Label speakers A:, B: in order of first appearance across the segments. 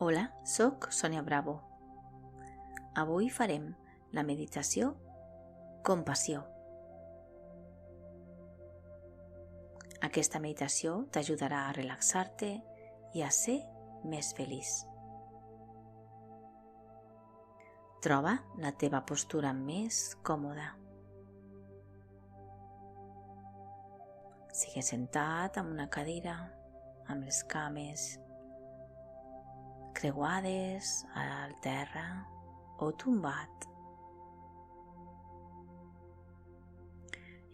A: Hola, soc Sònia Bravo. Avui farem la meditació Compassió. Aquesta meditació t'ajudarà a relaxar-te i a ser més feliç. Troba la teva postura més còmoda. Sigues sentat en una cadira, amb les cames creuades al terra o tombat.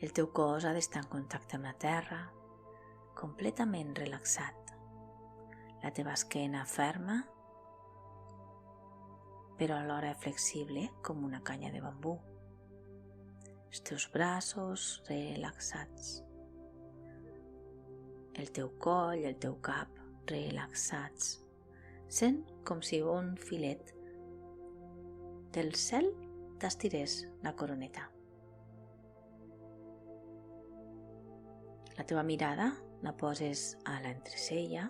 A: El teu cos ha d'estar en contacte amb la terra, completament relaxat. La teva esquena ferma, però alhora flexible com una canya de bambú. Els teus braços relaxats. El teu coll i el teu cap relaxats. Sent com si un filet del cel t'estirés la coroneta. La teva mirada la poses a l'entrecella,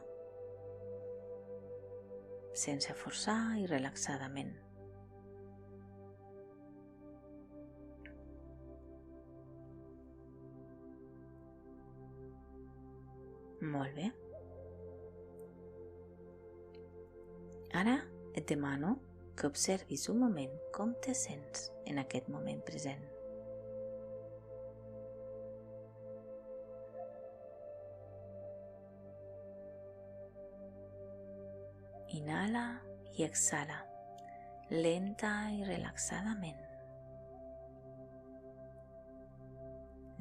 A: sense forçar i relaxadament. Molt bé. Ara et demano que observis un moment com te sents en aquest moment present. Inhala i exhala, lenta i relaxadament.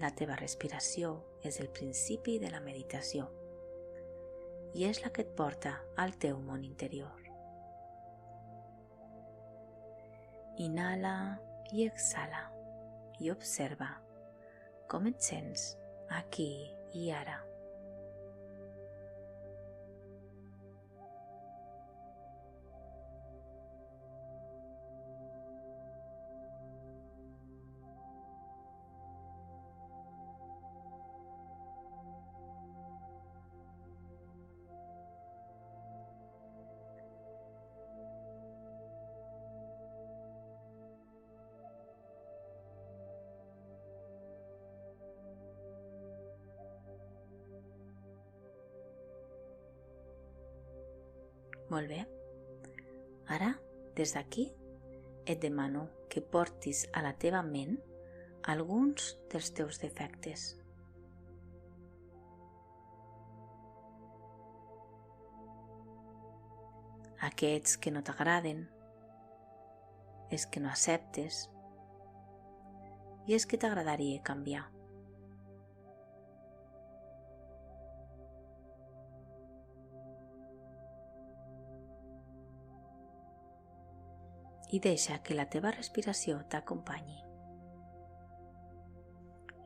A: La teva respiració és el principi de la meditació i és la que et porta al teu món interior. Inhala i exhala i observa com et sents aquí i ara. Molt bé. Ara, des d'aquí, et demano que portis a la teva ment alguns dels teus defectes. Aquests que no t'agraden, els que no acceptes i els que t'agradaria canviar. I deixa que la teva respiració t'acompanyi.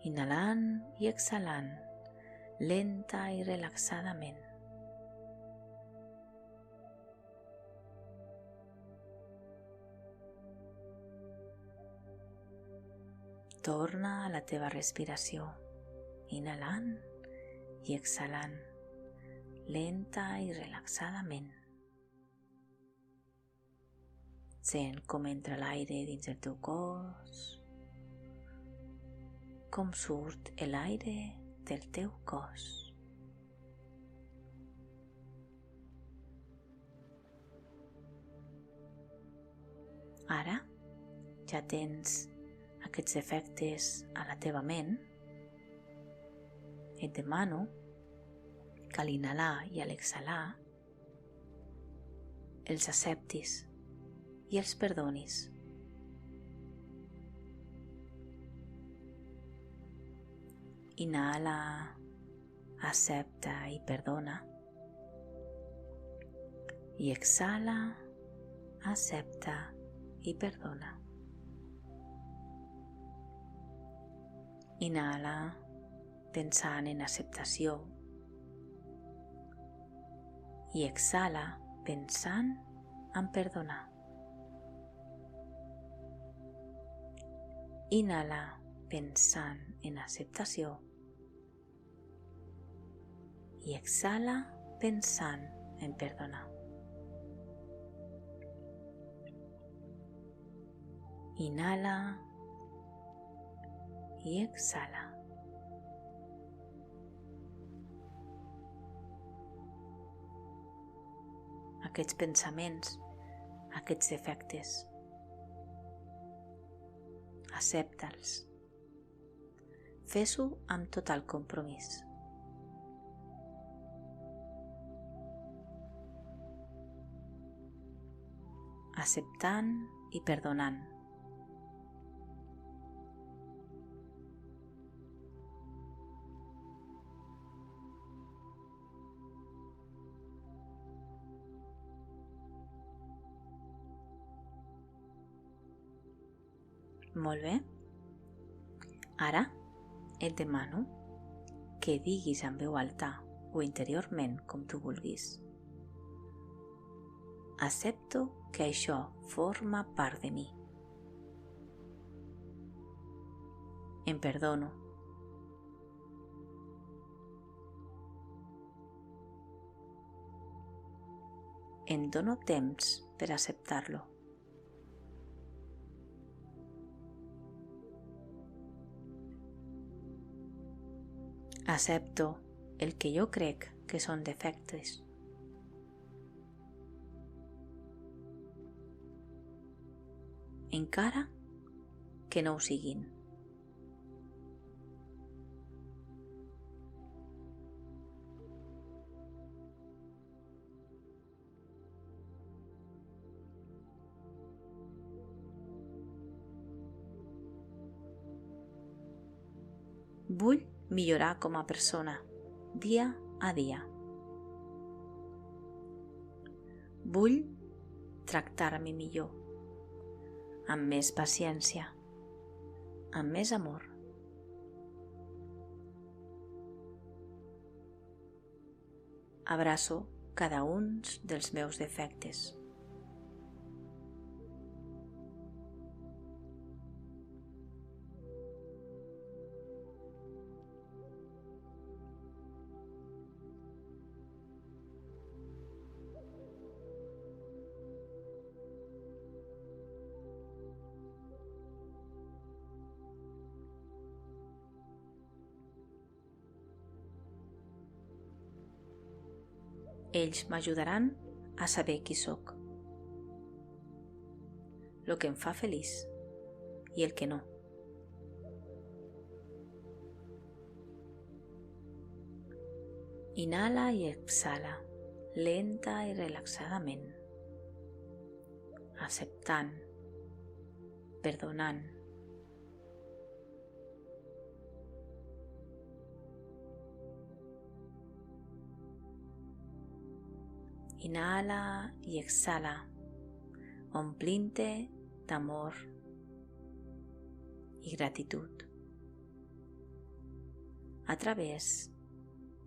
A: Inhalant i exhalant, lenta i relaxadament. Torna a la teva respiració, inhalant i exhalant, lenta i relaxadament. Sent com entra l'aire dins el teu cos, com surt l'aire del teu cos. Ara ja tens aquests efectes a la teva ment. Et demano que a l'inhalar i a l'exhalar els acceptis i els perdonis. Inhala, accepta i perdona. I exhala, accepta i perdona. Inhala, pensant en acceptació. I exhala, pensant en perdonar. Inhala pensant en acceptació i exhala pensant en perdonar. Inhala i exhala. Aquests pensaments, aquests defectes, accepta'ls. Fes-ho amb total compromís. Acceptant i perdonant. Molt bé. Ara et demano que diguis en veu alta o interiorment, com tu vulguis: accepto que això forma part de mi. Em perdono. Em dono temps per acceptar-lo. Accepto el que jo crec que són defectes. Encara que no ho siguin. Vull millorar com a persona, dia a dia. Vull tractar-me millor, amb més paciència, amb més amor. Abraço cada un dels meus defectes. Ells m'ajudaran a saber qui sóc, el que em fa feliç i el que no. Inhala i exhala, lenta i relaxadament, acceptant, perdonant. Inhala i exhala, omplint-te d'amor i gratitud a través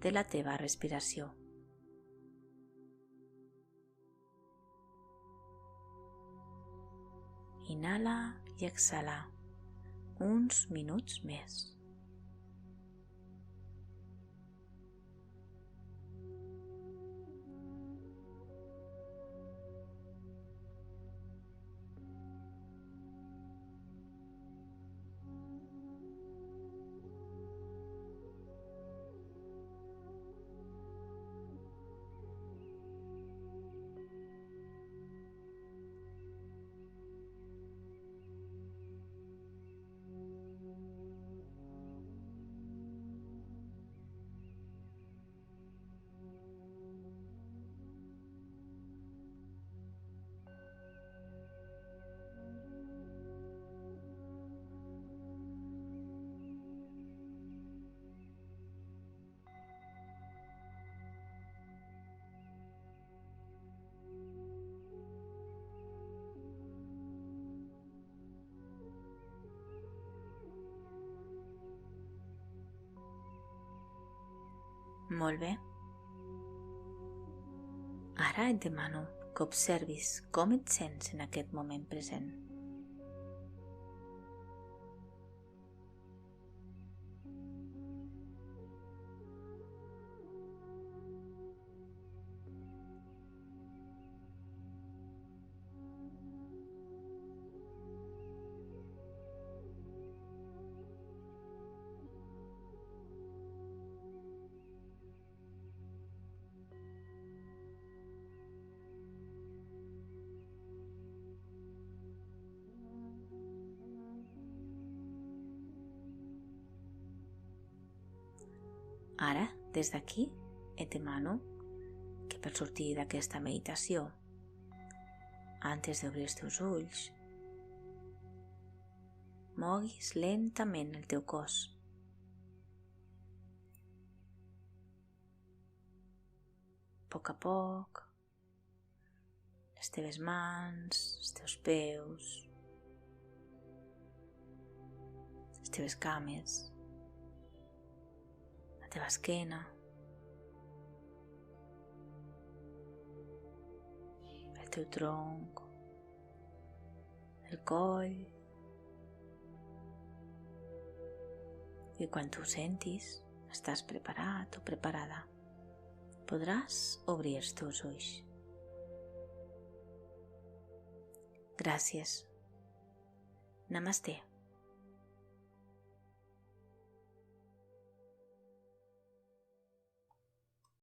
A: de la teva respiració. Inhala i exhala uns minuts més. Molt bé. Ara et demano que observis com et sents en aquest moment present. Ara, des d'aquí, et demano que per sortir d'aquesta meditació, antes d'obrir els teus ulls, moguis lentament el teu cos. A poc, les teves mans, els teus peus, les teves cames, la teva esquena, el teu tronc, el coll, i quan tu sentis, estàs preparat o preparada, podràs obrir els teus ulls. Gràcies. Namasté.